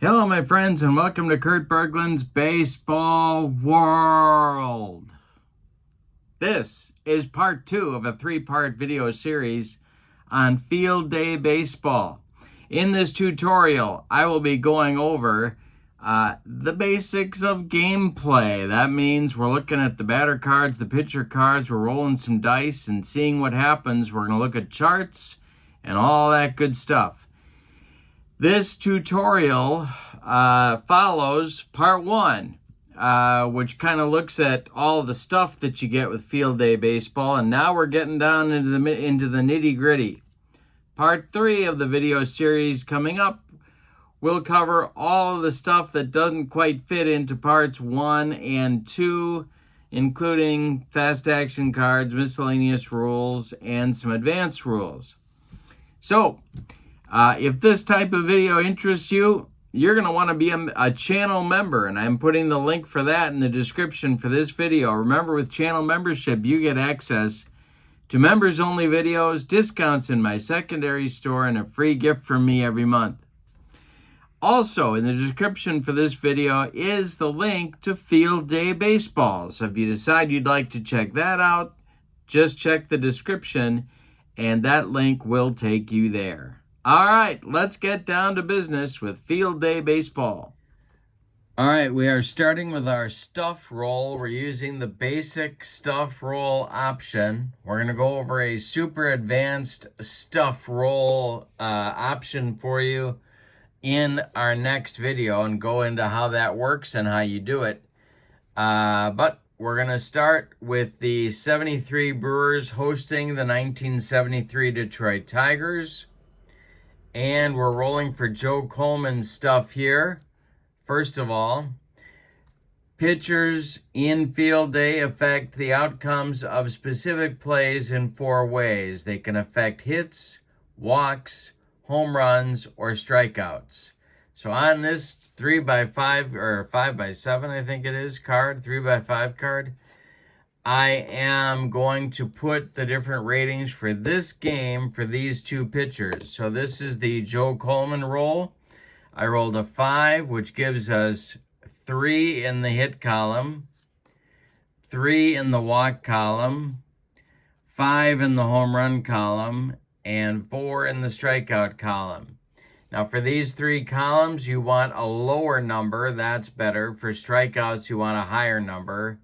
Hello, my friends, and welcome to Kurt Berglund's Baseball World. This is part 2 of a 3-part video series on Field Day Baseball. In this tutorial, I will be going over the basics of gameplay. That means we're looking at the batter cards, the pitcher cards, we're rolling some dice and seeing what happens. We're going to look at charts and all that good stuff. This tutorial follows part 1, which kind of looks at all the stuff that you get with Field Day Baseball, and now we're getting down into the nitty-gritty. Part 3 of the video series coming up will cover all of the stuff that doesn't quite fit into parts 1 and 2, including fast action cards, miscellaneous rules, and some advanced rules. So, if this type of video interests you, you're going to want to be a channel member, and I'm putting the link for that in the description for this video. Remember, with channel membership, you get access to members-only videos, discounts in my secondary store, and a free gift from me every month. Also, in the description for this video is the link to Field Day Baseball. So if you decide you'd like to check that out, just check the description, and that link will take you there. All right, let's get down to business with Field Day Baseball. All right, we are starting with our stuff roll. We're using the basic stuff roll option. We're going to go over a super advanced stuff roll option for you in our next video and go into how that works and how you do it. But we're going to start with the 73 Brewers hosting the 1973 Detroit Tigers. And we're rolling for Joe Coleman's stuff here. First of all, pitchers in Field Day affect the outcomes of specific plays in 4 ways. They can affect hits, walks, home runs, or strikeouts. So on this 3x5 or 5x7, I think it is, card, 3x5 card, I am going to put the different ratings for this game for these 2 pitchers. So this is the Joe Coleman roll. I rolled a 5, which gives us 3 in the hit column, 3 in the walk column, 5 in the home run column, and 4 in the strikeout column. Now for these 3 columns, you want a lower number. That's better. For strikeouts, you want a higher number.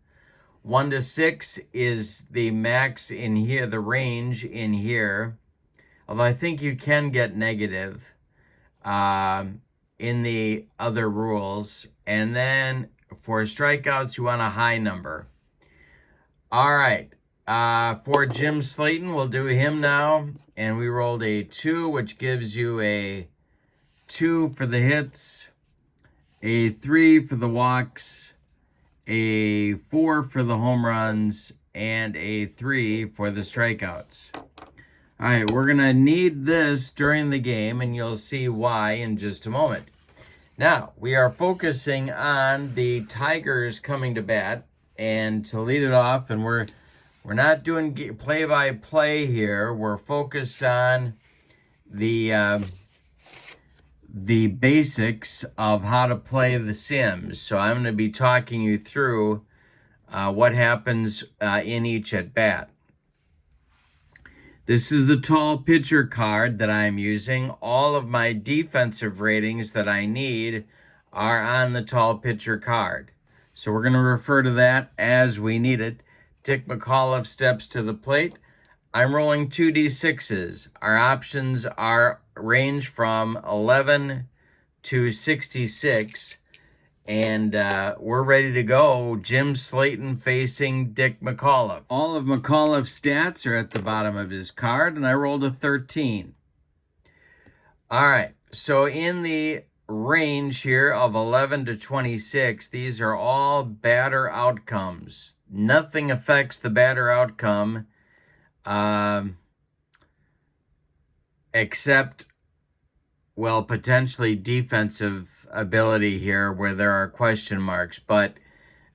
1 to 6 is the max in here, the range in here. Although I think you can get negative in the other rules. And then for strikeouts, you want a high number. All right. For Jim Slayton, we'll do him now. And we rolled a 2, which gives you a 2 for the hits, a 3 for the walks, a 4 for the home runs, and a 3 for the strikeouts. All right, we're going to need this during the game, and you'll see why in just a moment. Now, we are focusing on the Tigers coming to bat, and to lead it off, and we're not doing play-by-play here. We're focused on the basics of how to play the Sims. So I'm going to be talking you through what happens in each at bat. This is the tall pitcher card that I'm using. All of my defensive ratings that I need are on the tall pitcher card. So we're going to refer to that as we need it. Dick McAuliffe steps to the plate. I'm rolling 2d6s. Our options are range from 11 to 66, and we're ready to go. Jim Slayton facing Dick McAuliffe. All of McAuliffe's stats are at the bottom of his card, and I rolled a 13. All right, so in the range here of 11 to 26, these are all batter outcomes. Nothing affects the batter outcome except, well, potentially defensive ability here where there are question marks. But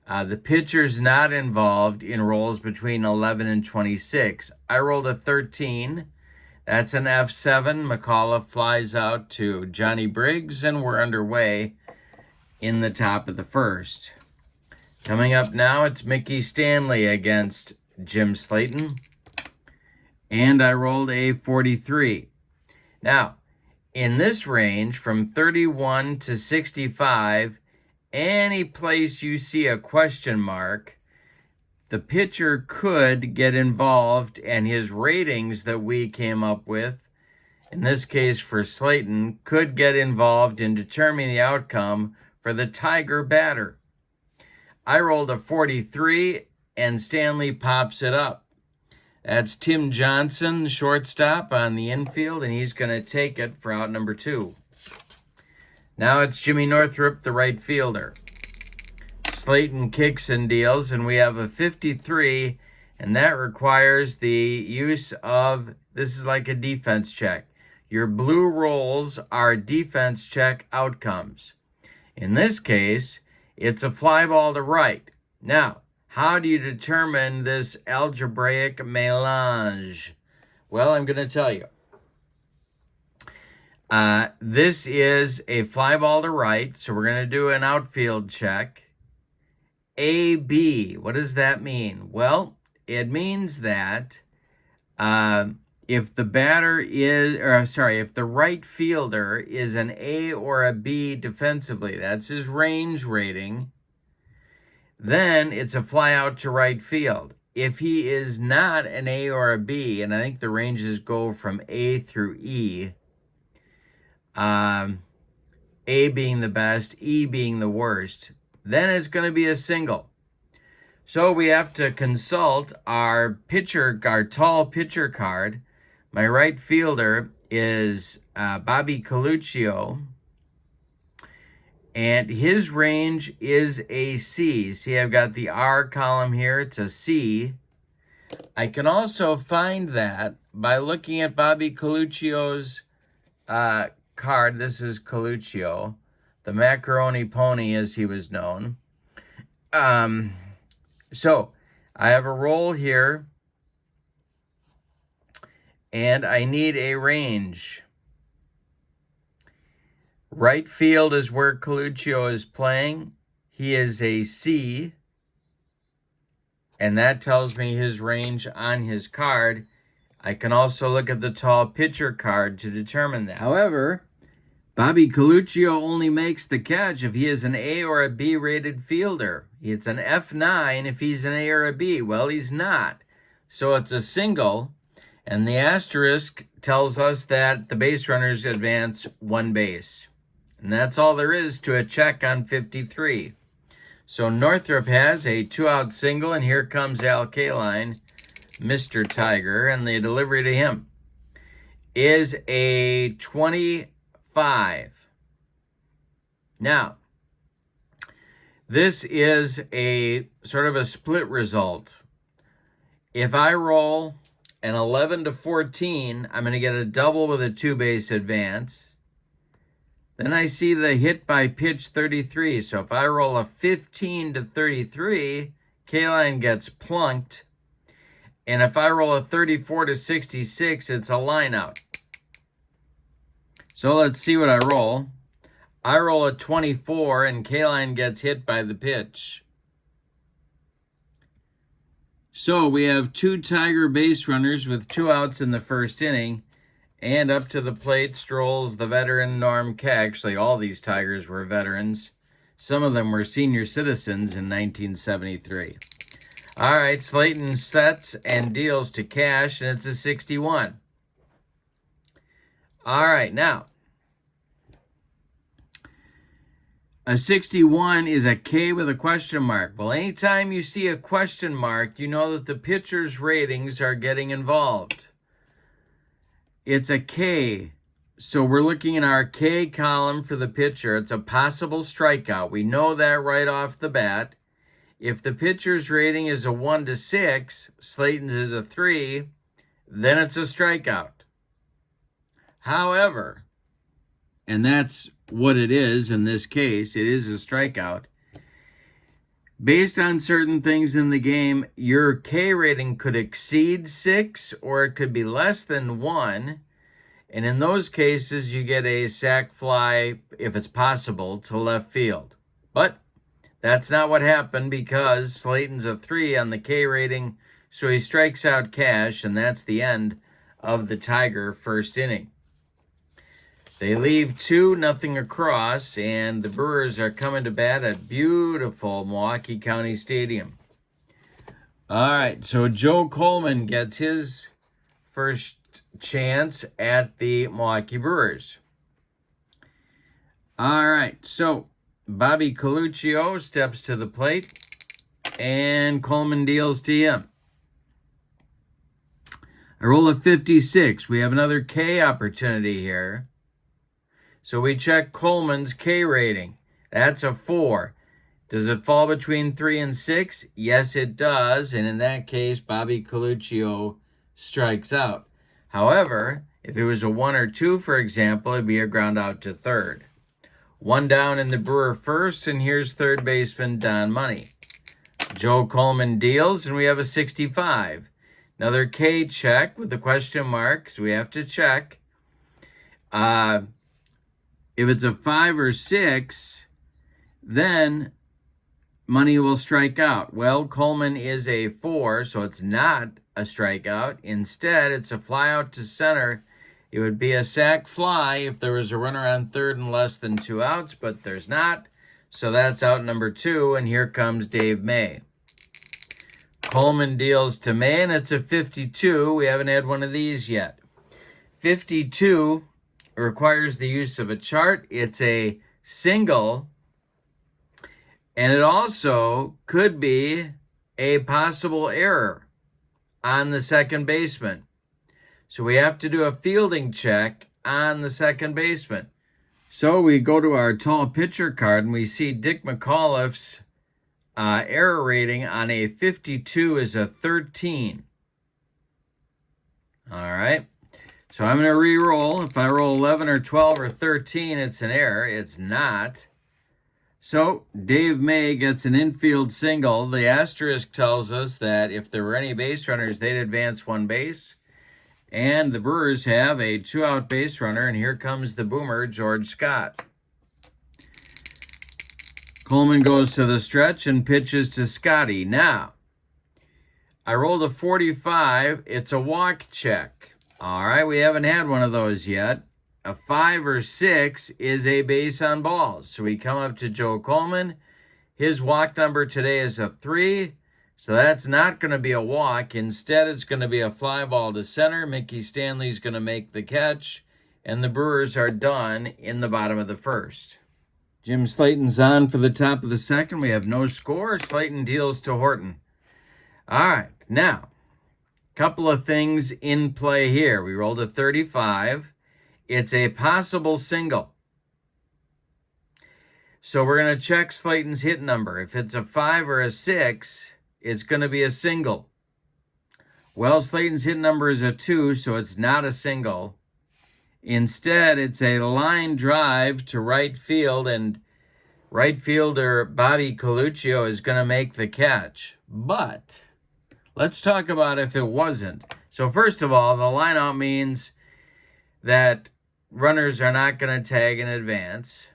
the pitcher's not involved in rolls between 11 and 26. I rolled a 13. That's an F7. McAuliffe flies out to Johnny Briggs, and we're underway in the top of the first. Coming up now, it's Mickey Stanley against Jim Slayton. And I rolled a 43. Now, in this range, from 31 to 65, any place you see a question mark, the pitcher could get involved, and his ratings that we came up with, in this case for Slayton, could get involved in determining the outcome for the Tiger batter. I rolled a 43, and Stanley pops it up. That's Tim Johnson, shortstop on the infield, and he's going to take it for out number 2. Now it's Jimmy Northrup, the right fielder. Slayton kicks and deals, and we have a 53, and that requires the use of, this is like a defense check. Your blue rolls are defense check outcomes. In this case, it's a fly ball to right. Now, how do you determine this algebraic mélange? Well, I'm going to tell you. This is a fly ball to right, so we're going to do an outfield check. AB, what does that mean? Well, it means that if the right fielder is an A or a B defensively, that's his range rating, then it's a fly out to right field. If he is not an A or a B, and I think the ranges go from A through E, A being the best, E being the worst, then it's going to be a single. So we have to consult our tall pitcher card. My right fielder is Bobby Coluccio, and his range is a C. See, I've got the R column here. It's a C. I can also find that by looking at Bobby Coluccio's card. This is Coluccio, the macaroni pony as he was known. So I have a roll here, and I need a range. Right field is where Coluccio is playing. He is a C, and that tells me his range on his card. I can also look at the tall pitcher card to determine that. However, Bobby Coluccio only makes the catch if he is an A or a B rated fielder. It's an F9 if he's an A or a B. Well, he's not. So it's a single, and the asterisk tells us that the base runners advance 1 base. And that's all there is to a check on 53. So Northrup has a 2-out single, and here comes Al Kaline, Mr. Tiger, and the delivery to him is a 25. Now, this is a sort of a split result. If I roll an 11 to 14, I'm going to get a double with a 2-base advance. Then I see the hit by pitch 33. So if I roll a 15 to 33, Kaline gets plunked. And if I roll a 34 to 66, it's a line out. So let's see what I roll. I roll a 24, and Kaline gets hit by the pitch. So we have 2 Tiger base runners with 2 outs in the first inning. And up to the plate strolls the veteran Norm Keck. Actually, all these Tigers were veterans. Some of them were senior citizens in 1973. All right, Slayton sets and deals to Cash, and it's a 61. All right, now, a 61 is a K with a question mark. Well, anytime you see a question mark, you know that the pitcher's ratings are getting involved. It's a K. So we're looking in our K column for the pitcher. It's a possible strikeout. We know that right off the bat. If the pitcher's rating is a 1 to 6, Slayton's is a 3, then it's a strikeout. However, and that's what it is in this case, it is a strikeout. Based on certain things in the game, your K rating could exceed 6 or it could be less than 1. And in those cases, you get a sac fly, if it's possible, to left field. But that's not what happened because Slayton's a 3 on the K rating, so he strikes out Cash, and that's the end of the Tiger first inning. They leave 2-0 across, and the Brewers are coming to bat at beautiful Milwaukee County Stadium. All right, so Joe Coleman gets his first chance at the Milwaukee Brewers. All right, so Bobby Coluccio steps to the plate, and Coleman deals to him. I roll a 56. We have another K opportunity here. So we check Coleman's K rating. That's a 4. Does it fall between 3 and 6? Yes, it does. And in that case, Bobby Coluccio strikes out. However, if it was a 1 or 2, for example, it'd be a ground out to third. 1 down in the Brewer first, and here's third baseman Don Money. Joe Coleman deals, and we have a 65. Another K check with a question mark, because we have to check. If it's a 5 or 6, then Money will strike out. Well, Coleman is a 4, so it's not a strikeout. Instead, it's a fly out to center. It would be a sac fly if there was a runner on third and less than 2 outs, but there's not. So that's out number 2, and here comes Dave May. Coleman deals to May, and it's a 52. We haven't had one of these yet. 52 requires the use of a chart. It's a single, and it also could be a possible error on the second baseman. So we have to do a fielding check on the second baseman. So we go to our tall pitcher card, and we see Dick McAuliffe's error rating on a 52 is a 13. All right. So I'm going to re-roll. If I roll 11 or 12 or 13, it's an error. It's not. So Dave May gets an infield single. The asterisk tells us that if there were any base runners, they'd advance 1 base. And the Brewers have a 2-out base runner, and here comes the boomer, George Scott. Coleman goes to the stretch and pitches to Scotty. Now, I rolled a 45. It's a walk check. All right, we haven't had one of those yet. A 5 or 6 is a base on balls. So we come up to Joe Coleman. His walk number today is a 3. So that's not going to be a walk. Instead, it's going to be a fly ball to center. Mickey Stanley's going to make the catch. And the Brewers are done in the bottom of the first. Jim Slayton's on for the top of the second. We have no score. Slayton deals to Horton. All right, now, couple of things in play here. We rolled a 35. It's a possible single. So we're going to check Slayton's hit number. If it's a 5 or a 6, it's going to be a single. Well, Slayton's hit number is a 2, so it's not a single. Instead, it's a line drive to right field, and right fielder Bobby Coluccio is going to make the catch. But let's talk about if it wasn't. So first of all, the lineout means that runners are not going to tag in advance.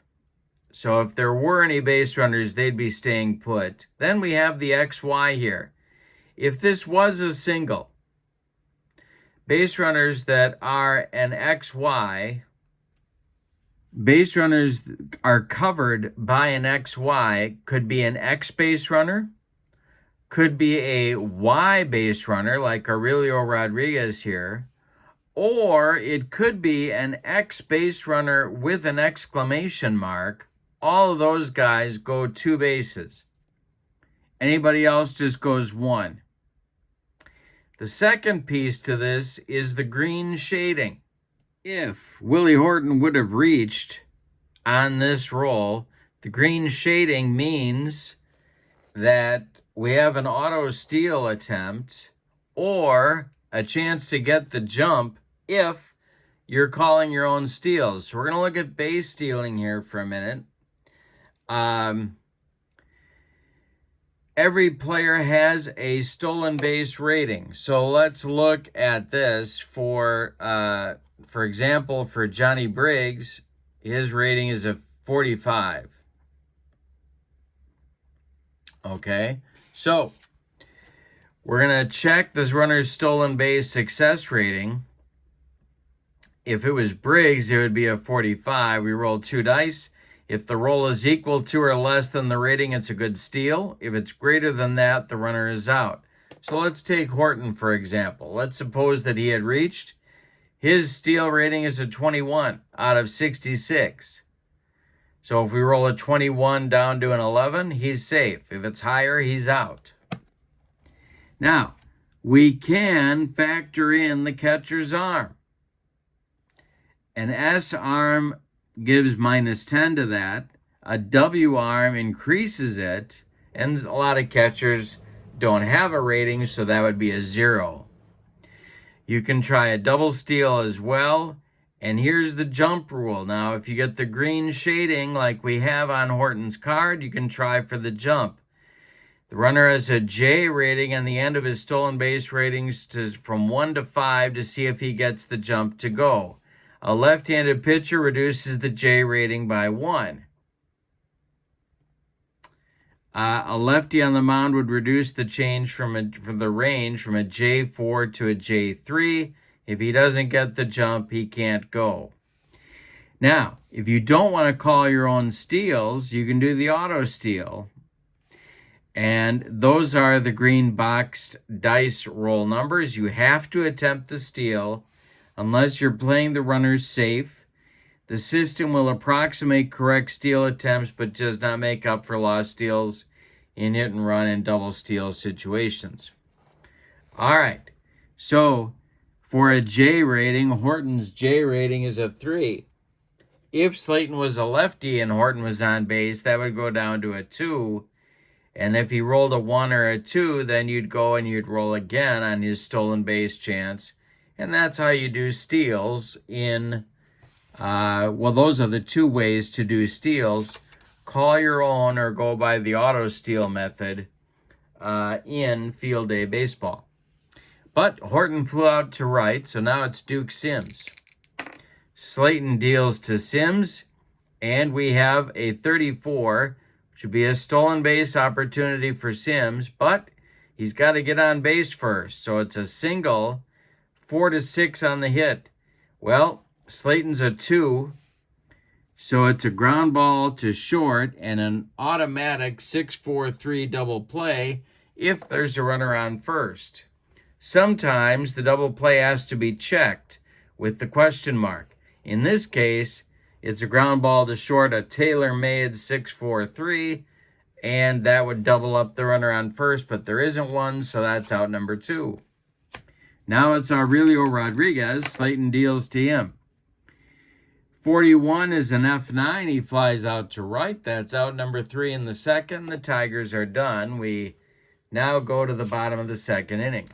So if there were any base runners, they'd be staying put. Then we have the XY here. If this was a single, base runners that are an XY, base runners are covered by an XY, could be an X base runner, could be a Y base runner like Aurelio Rodriguez here, or it could be an X base runner with an exclamation mark. All of those guys go 2 bases. Anybody else just goes 1. The second piece to this is the green shading. If Willie Horton would have reached on this roll, the green shading means that we have an auto steal attempt or a chance to get the jump if you're calling your own steals. So we're going to look at base stealing here for a minute. every player has a stolen base rating. So let's look at this for example, for Johnny Briggs, his rating is a 45. Okay, so we're going to check this runner's stolen base success rating. If it was Briggs, it would be a 45. We roll 2 dice. If the roll is equal to or less than the rating, it's a good steal. If it's greater than that, the runner is out. So let's take Horton, for example. Let's suppose that he had reached. His steal rating is a 21 out of 66. So if we roll a 21 down to an 11, he's safe. If it's higher, he's out. Now, we can factor in the catcher's arm. An S arm gives -10 to that. A W arm increases it. And a lot of catchers don't have a rating, so that would be a 0. You can try a double steal as well. And here's the jump rule. Now, if you get the green shading like we have on Horton's card, you can try for the jump. The runner has a J rating on the end of his stolen base ratings from 1 to 5 to see if he gets the jump to go. A left-handed pitcher reduces the J rating by 1. A lefty on the mound would reduce the change from the range from a J4 to a J3. If he doesn't get the jump, he can't go. Now, if you don't want to call your own steals, you can do the auto steal. And those are the green boxed dice roll numbers. You have to attempt the steal unless you're playing the runners safe. The system will approximate correct steal attempts, but does not make up for lost steals in hit and run and double steal situations. All right, so for a J rating, Horton's J rating is a 3. If Slayton was a lefty and Horton was on base, that would go down to a 2. And if he rolled a 1 or a 2, then you'd go and you'd roll again on his stolen base chance. And that's how you do steals in, well, those are the 2 ways to do steals. Call your own or go by the auto steal method in field day baseball. But Horton flew out to right, so now it's Duke Sims. Slayton deals to Sims, and we have a 34, which would be a stolen base opportunity for Sims, but he's got to get on base first. So it's a single, 4 to 6 on the hit. Well, Slayton's a 2, so it's a ground ball to short and an automatic 6-4-3 double play if there's a runner on first. Sometimes the double play has to be checked with the question mark. In this case, it's a ground ball to short, a tailor-made 6-4-3, and that would double up the runner on first, but there isn't one, so that's out number 2. Now it's Aurelio Rodriguez. Slayton deals to him. 41 is an F9. He flies out to right. That's out number 3 in the second. The Tigers are done. We now go to the bottom of the second inning.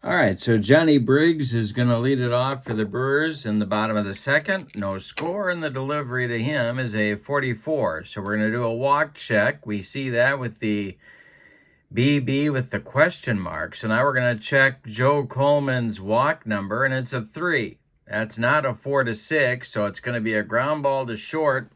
All right, so Johnny Briggs is going to lead it off for the Brewers in the bottom of the second. No score, and the delivery to him is a 44. So we're going to do a walk check. We see that with the BB with the question mark. So now we're going to check Joe Coleman's walk number, and it's a 3. That's not a 4 to 6, so it's going to be a ground ball to short.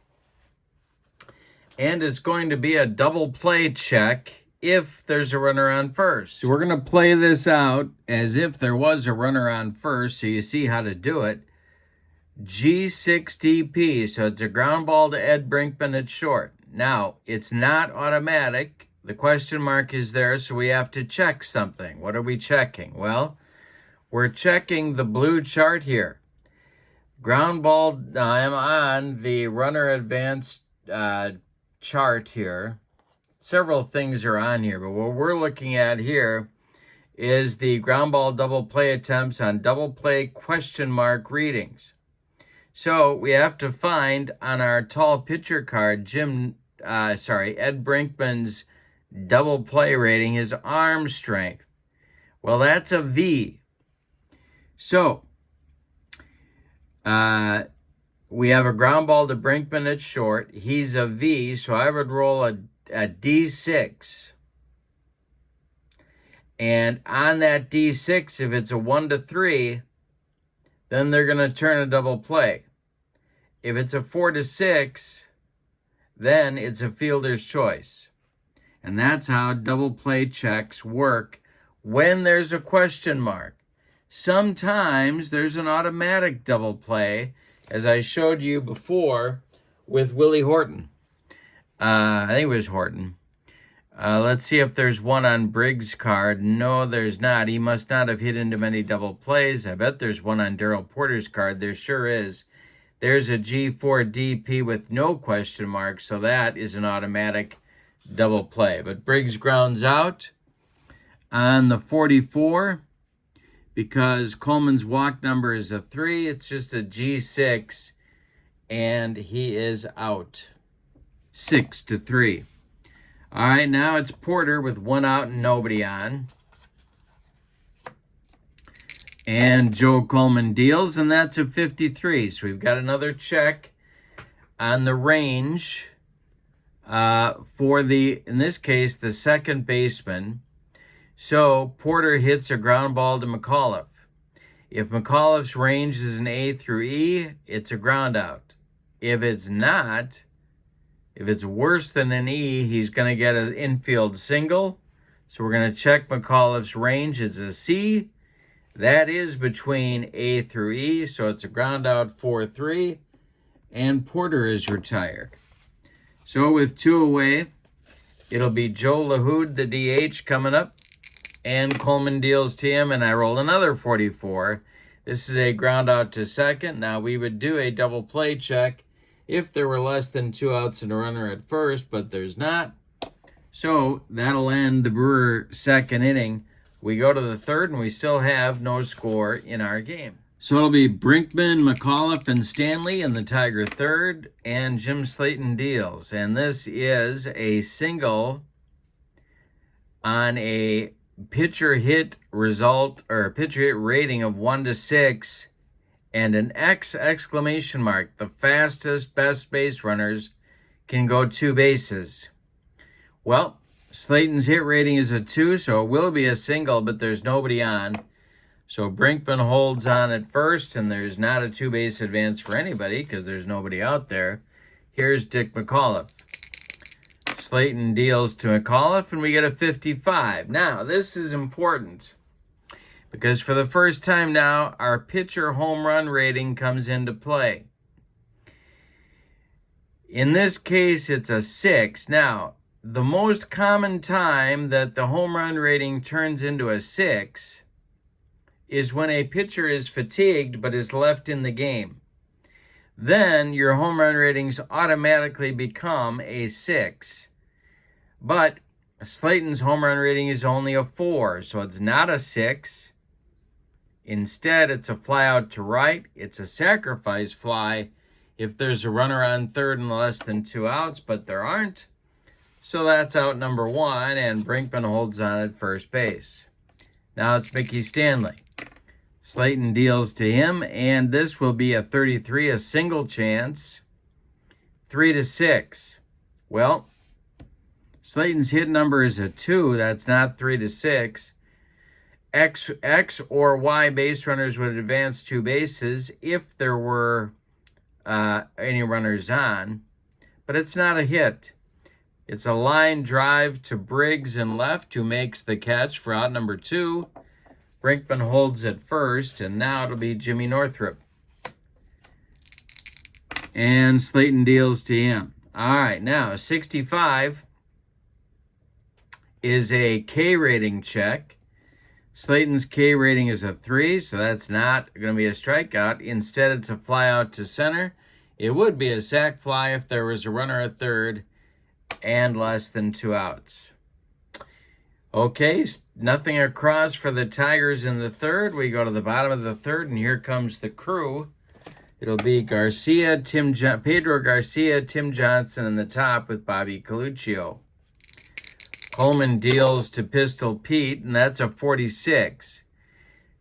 And it's going to be a double play check if there's a runner on first. So we're going to play this out as if there was a runner on first, so you see how to do it. G6DP, so it's a ground ball to Ed Brinkman at short. Now, it's not automatic. The question mark is there, so we have to check something. What are we checking? Well, we're checking the blue chart here. Ground ball, I'm on the runner advance chart here. Several things are on here, but what we're looking at here is the ground ball double play attempts on double play question mark readings. So we have to find on our tall pitcher card, Ed Brinkman's double play rating, his arm strength. Well, that's a V. So we have a ground ball to Brinkman at short. He's a V, so I would roll a D6. And on that D6, if it's a 1-3, then they're going to turn a double play. If it's a 4-6, then it's a fielder's choice. And that's how double play checks work when there's a question mark. Sometimes there's an automatic double play, as I showed you before with Willie Horton. I think it was Horton. Let's see if there's one on Briggs' card. No, there's not. He must not have hit into many double plays. I bet there's one on Darrell Porter's card. There sure is. There's a G4 DP with no question mark, so that is an automatic double play. But Briggs grounds out on the 44 because Coleman's walk number is a 3. It's just a G6, and he is out 6-3. All right, now it's Porter with 1 out and nobody on. And Joe Coleman deals, and that's a 53. So we've got another check on the range for in this case, the second baseman. So Porter hits a ground ball to McAuliffe. If McAuliffe's range is an A through E, it's a ground out. If it's not, if it's worse than an E, he's going to get an infield single. So we're going to check McAuliffe's range. It's a C. That is between A through E, so it's a ground out 4-3. And Porter is retired. So with 2 away, it'll be Joe LaHood, the DH, coming up. And Coleman deals to him, and I roll another 44. This is a ground out to second. Now we would do a double play check if there were less than 2 outs and a runner at first, but there's not. So that'll end the Brewer second inning. We go to the third, and we still have no score in our game. So it'll be Brinkman, McAuliffe, and Stanley in the Tiger third, and Jim Slayton deals. And this is a single on a pitcher hit result, or a pitcher hit rating of 1-6, and an X exclamation mark. The fastest, best base runners can go 2 bases. Well, Slayton's hit rating is a 2, so it will be a single, but there's nobody on. So Brinkman holds on at first, and there's not a 2-base advance for anybody because there's nobody out there. Here's Dick McAuliffe. Slayton deals to McAuliffe, and we get a 55. Now, this is important because for the first time now, our pitcher home run rating comes into play. In this case, it's a 6. Now, the most common time that the home run rating turns into a 6 is when a pitcher is fatigued but is left in the game. Then your home run ratings automatically become a 6. But Slayton's home run rating is only a 4, so it's not a 6. Instead, it's a fly out to right. It's a sacrifice fly if there's a runner on third and less than 2 outs, but there aren't. So that's out number 1, and Brinkman holds on at first base. Now it's Mickey Stanley. Slayton deals to him, and this will be a 33, a single chance, 3-6. Well, Slayton's hit number is a 2. That's not 3-6. X or Y base runners would advance 2 bases if there were any runners on, but it's not a hit. It's a line drive to Briggs and left, who makes the catch for out number 2. Brinkman holds at first, and now it'll be Jimmy Northrup. And Slayton deals to him. All right, now 65 is a K rating check. Slayton's K rating is a 3, so that's not going to be a strikeout. Instead, it's a fly out to center. It would be a sac fly if there was a runner at third and less than 2 outs. Okay, nothing across for the Tigers in the third. We go to the bottom of the third, and here comes the crew. It'll be Garcia, Pedro Garcia, Tim Johnson in the top with Bobby Coluccio. Coleman deals to Pistol Pete, and that's a 46.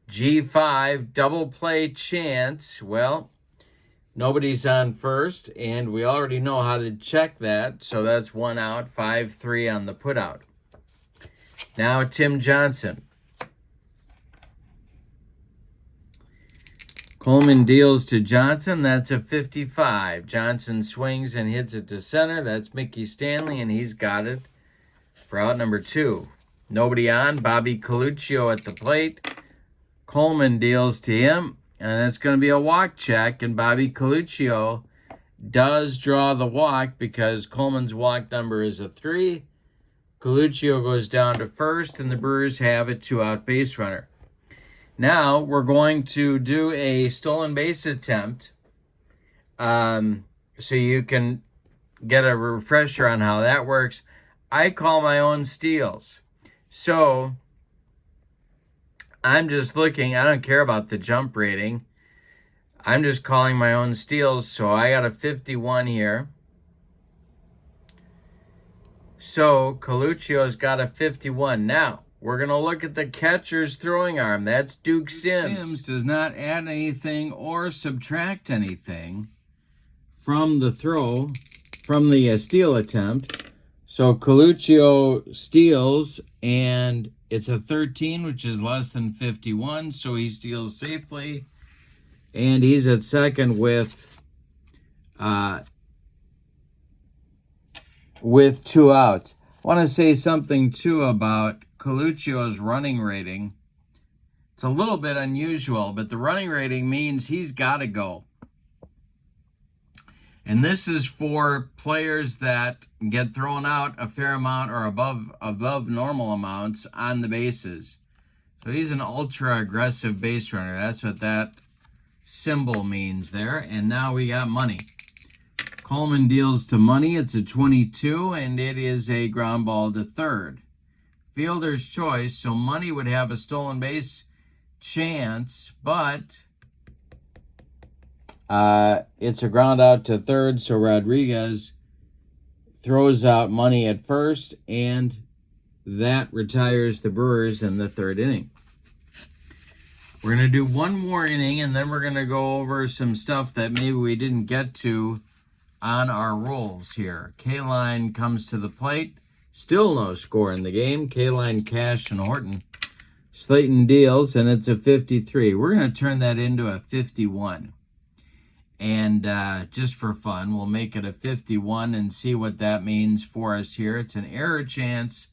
G5, double play chance. Well, nobody's on first, and we already know how to check that, so that's 1 out, 5-3 on the putout. Now Tim Johnson. Coleman deals to Johnson. That's a 55. Johnson swings and hits it to center. That's Mickey Stanley, and he's got it for out number 2. Nobody on. Bobby Coluccio at the plate. Coleman deals to him, and that's going to be a walk check, and Bobby Coluccio does draw the walk because Coleman's walk number is a 3. Coluccio goes down to first, and the Brewers have a 2-out base runner. Now we're going to do a stolen base attempt so you can get a refresher on how that works. I call my own steals. So I'm just looking. I don't care about the jump rating. I'm just calling my own steals. So I got a 51 here. So Coluccio's got a 51. Now, we're going to look at the catcher's throwing arm. That's Duke Sims. Sims does not add anything or subtract anything from the throw, from the steal attempt. So Coluccio steals, and it's a 13, which is less than 51, so he steals safely. And he's at second with 2 outs. I want to say something, too, about Coluccio's running rating. It's a little bit unusual, but the running rating means he's got to go. And this is for players that get thrown out a fair amount or above normal amounts on the bases. So he's an ultra-aggressive base runner. That's what that symbol means there. And now we got money. Coleman deals to money. It's a 22, and it is a ground ball to third. Fielder's choice, so money would have a stolen base chance, but it's a ground out to third, so Rodriguez throws out money at first, and that retires the Brewers in the 3rd inning. We're going to do one more inning, and then we're going to go over some stuff that maybe we didn't get to on our rolls here. K-Line comes to the plate. Still no score in the game. K-Line, Cash, and Horton. Slayton deals, and it's a 53. We're going to turn that into a 51. And just for fun, we'll make it a 51 and see what that means for us here. It's an error chance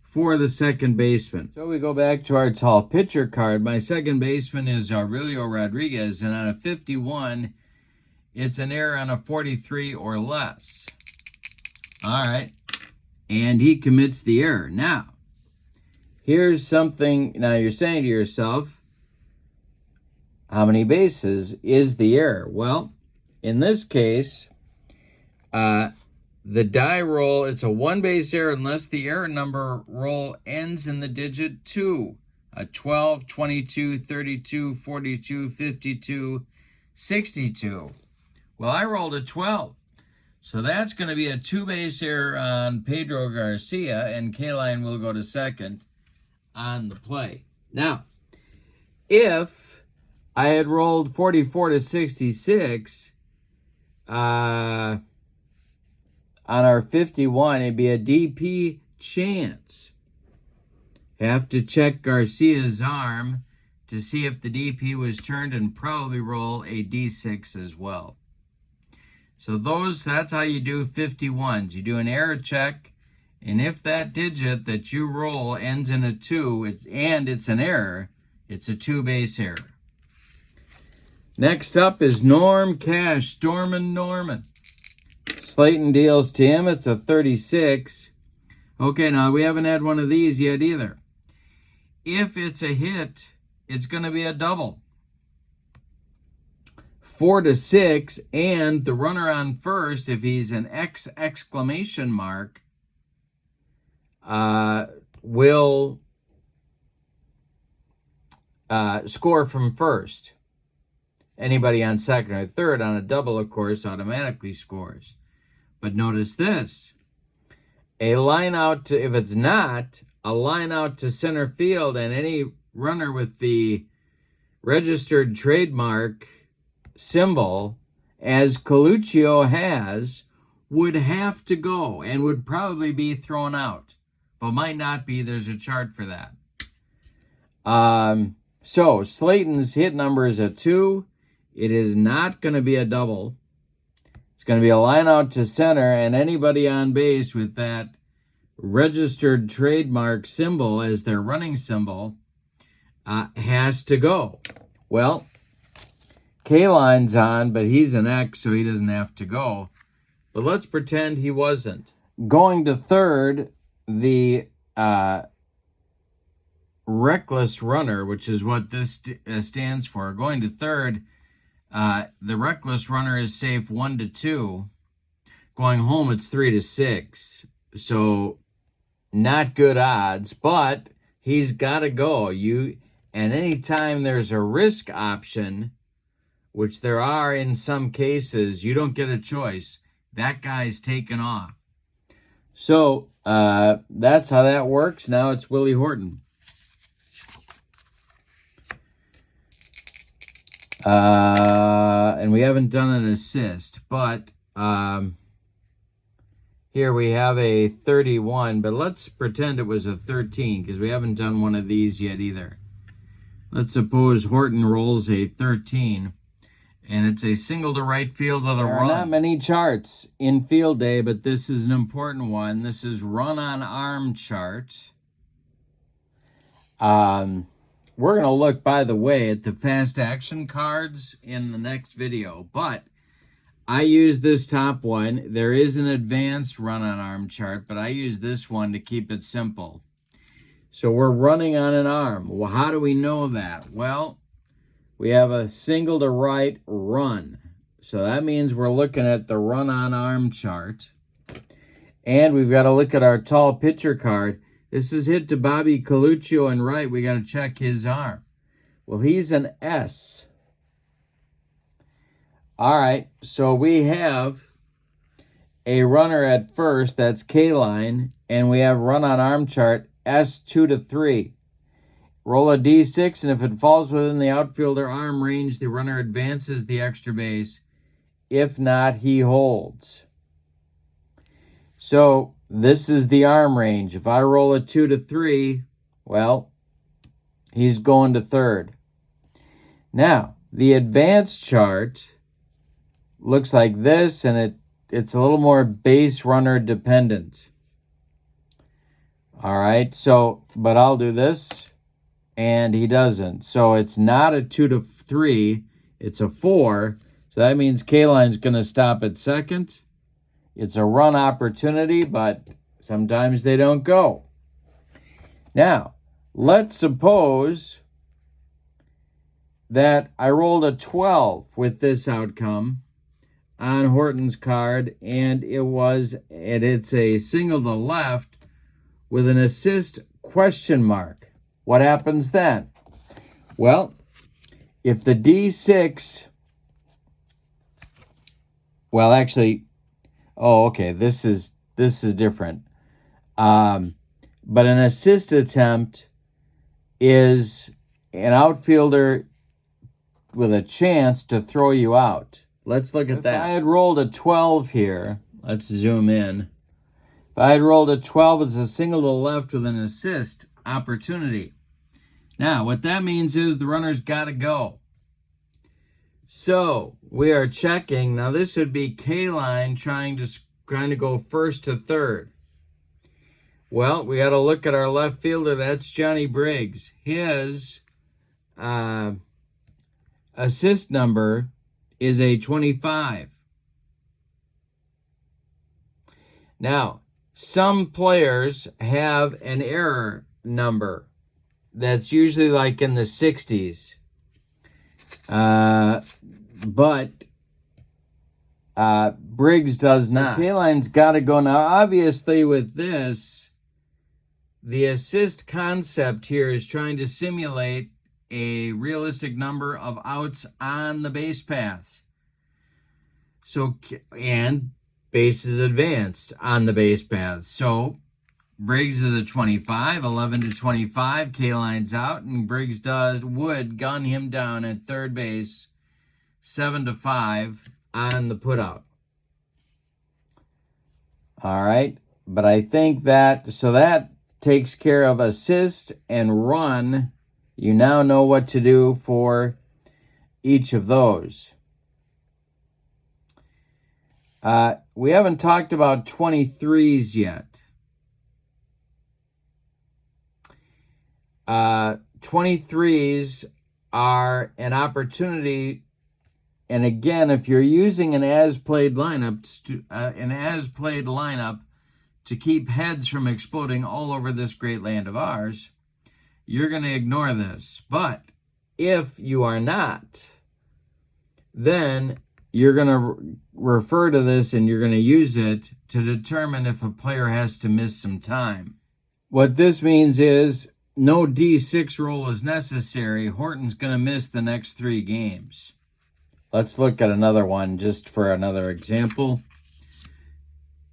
for the second baseman. So we go back to our tall pitcher card. My second baseman is Aurelio Rodriguez, and on a 51, it's an error on a 43 or less. All right. And he commits the error. Now, here's something. Now you're saying to yourself, how many bases is the error? Well, in this case, the die roll, it's a 1 base error unless the error number roll ends in the digit 2. A 12, 22, 32, 42, 52, 62. Well, I rolled a 12. So that's going to be a 2 base error on Pedro Garcia, and K-Line will go to second on the play. Now, if I had rolled 44 to 66 on our 51, it'd be a DP chance. Have to check Garcia's arm to see if the DP was turned and probably roll a D6 as well. So that's how you do 51s. You do an error check, and if that digit that you roll ends in a 2, it's an error, it's a 2 base error. Next up is Norm Cash, Stormin' Norman. Slayton deals to him. It's a 36. Okay, now we haven't had one of these yet either. If it's a hit, it's going to be a double. 4 to 6, and the runner on first, if he's an exclamation mark, will score from first. Anybody on second or third on a double, of course, automatically scores. But notice this. A line out to, if it's not, a line out to center field, and any runner with the registered trademark symbol, as Coluccio has, would have to go and would probably be thrown out. but might not be. There's a chart for that. So Slayton's hit number is a 2. It is not going to be a double. It's going to be a line out to center, and anybody on base with that registered trademark symbol as their running symbol has to go. Well, K-Line's on, but he's an X, so he doesn't have to go. But let's pretend he wasn't. Going to third, the reckless runner, which is what this stands for. Going to third, the reckless runner is safe 1-2. Going home, it's 3-6. So not good odds, but he's got to go. And anytime there's a risk option, which there are in some cases, you don't get a choice. That guy's taken off. So that's how that works. Now it's Willie Horton. And we haven't done an assist, but here we have a 31, but let's pretend it was a 13 because we haven't done one of these yet either. Let's suppose Horton rolls a 13, and it's a single to right field with a run. There are not many charts in field day, but this is an important one. This is run on arm chart. We're going to look, by the way, at the fast action cards in the next video, but I use this top one. There is an advanced run on arm chart, but I use this one to keep it simple. So we're running on an arm. Well, how do we know that? Well, we have a single to right run. So that means we're looking at the run on arm chart. And we've got to look at our tall pitcher card. This is hit to Bobby Coluccio and right. We got to check his arm. Well, he's an S. All right, so we have a runner at first, that's K-Line, and we have run on arm chart S2-3. Roll a D6, and if it falls within the outfielder arm range, the runner advances the extra base. If not, he holds. So this is the arm range. If I roll a 2-3, well, he's going to third. Now, the advanced chart looks like this, and it's a little more base runner dependent. All right, so, but I'll do this, and he doesn't. So it's not a 2-3, it's a 4. So that means K-Line's going to stop at second. It's a run opportunity, but sometimes they don't go. Now, let's suppose that I rolled a 12 with this outcome on Horton's card, and it's a single to left with an assist question mark. What happens then? Well, if the D6, well, actually, okay, this is different. But an assist attempt is an outfielder with a chance to throw you out. Let's look at that. If I had rolled a 12 here, let's zoom in. If I had rolled a 12, it's a single to the left with an assist opportunity. Now, what that means is the runner's got to go. So we are checking. Now, this would be K-Line trying to go first to third. Well, we got to look at our left fielder. That's Johnny Briggs. His assist number is a 25. Now, some players have an error number that's usually like in the 60s. But Briggs does not. K-Line's got to go now. Obviously, with this, the assist concept here is trying to simulate a realistic number of outs on the base paths. So, and bases advanced on the base paths. So, Briggs is a 25, 11-25. K-Line's out, and Briggs would gun him down at third base, 7-5 on the putout. All right, but I think that takes care of assist and run. You now know what to do for each of those. We haven't talked about 23s yet. 23s are an opportunity, and again, if you're using an as-played lineup, to keep heads from exploding all over this great land of ours, you're going to ignore this. But if you are not, then you're going to refer to this and you're going to use it to determine if a player has to miss some time. What this means is no D6 roll is necessary. Horton's going to miss the next 3 games. Let's look at another one just for another example.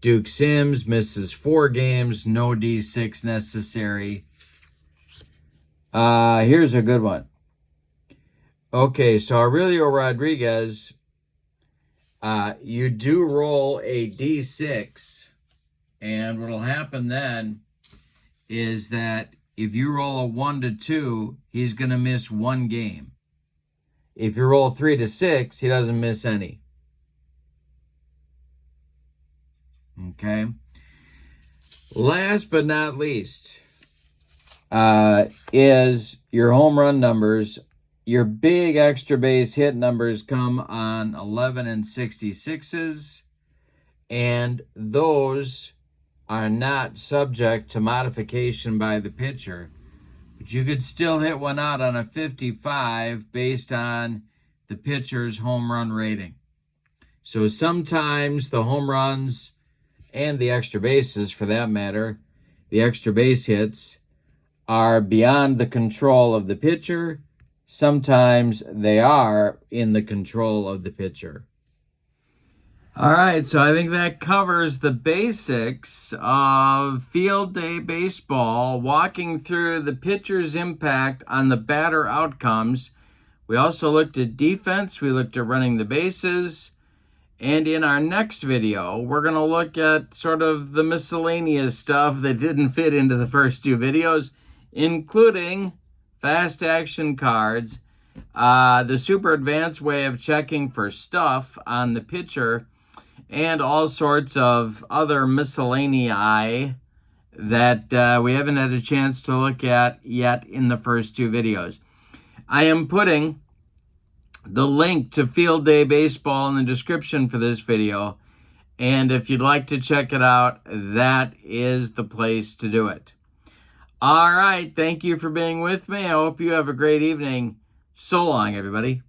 Duke Sims misses 4 games, no D6 necessary. Here's a good one. Okay, so Aurelio Rodriguez, you do roll a D6, and what'll happen then is that if you roll a 1 to 2, he's going to miss 1 game. If you roll 3 to 6, he doesn't miss any. Okay. Last but not least is your home run numbers. Your big extra base hit numbers come on 11 and 66s, and those are not subject to modification by the pitcher. But you could still hit one out on a 55 based on the pitcher's home run rating. So sometimes the home runs and the extra bases, for that matter, the extra base hits, are beyond the control of the pitcher. Sometimes they are in the control of the pitcher. All right, so I think that covers the basics of field day baseball, walking through the pitcher's impact on the batter outcomes. We also looked at defense, we looked at running the bases, and in our next video, we're going to look at sort of the miscellaneous stuff that didn't fit into the first 2 videos, including fast action cards, the super advanced way of checking for stuff on the pitcher, and all sorts of other miscellaneous that we haven't had a chance to look at yet in the first 2 videos. I am putting the link to Field Day Baseball in the description for this video, and if you'd like to check it out, that is the place to do it. All right, thank you for being with me. I hope you have a great evening. So long, everybody.